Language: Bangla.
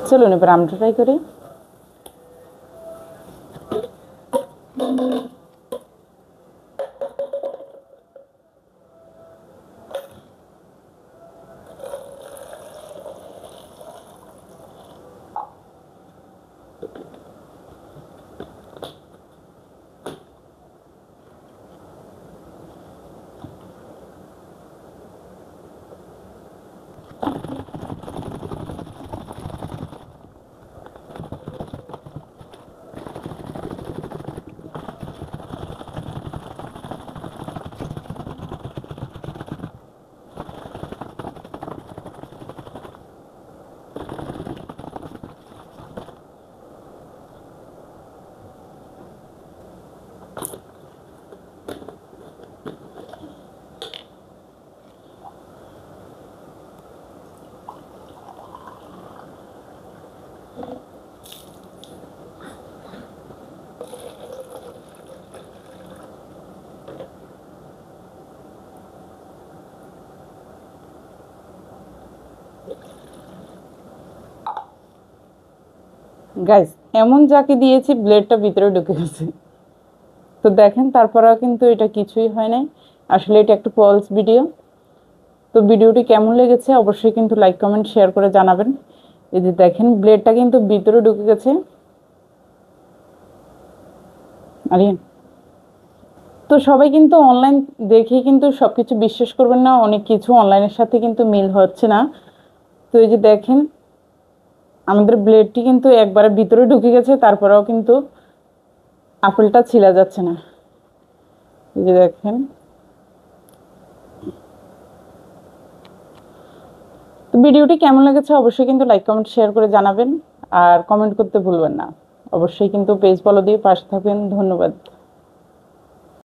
চলুন এবার আমটা ট্রাই করি। গাইস, এমন যাকে দিয়েছি ব্লেডটা ভিতরে ঢুকে গেছে। তো দেখেন তারপরেও কিন্তু এটা কিছুই হয় নাই। আসলে এটা একটা ফলস ভিডিও। তো ভিডিওটি কেমন লেগেছে অবশ্যই কিন্তু লাইক কমেন্ট শেয়ার করে জানাবেন। এই যে দেখেন ব্লেডটা কিন্তু ভিতরে ঢুকে গেছে। আরে, তো সবাই কিন্তু অনলাইন দেখে কিন্তু সবকিছু বিশ্বাস করবেন না, অনেক কিছু অনলাইনের সাথে কিন্তু মিল হচ্ছে না। তো এই যে দেখেন আমাদের ব্লেডটি কিন্তু একবারে ভিতরে ঢুকে গেছে, তারপরেও কিন্তু আপেলটা ছিলা যাচ্ছে না। এই যে দেখেন। তো ভিডিওটি কেমন লেগেছে অবশ্যই কিন্তু লাইক কমেন্ট শেয়ার করে জানাবেন। আর কমেন্ট করতে ভুলবেন না। অবশ্যই কিন্তু পেজ ফলো দিয়ে পাশে থাকবেন। ধন্যবাদ।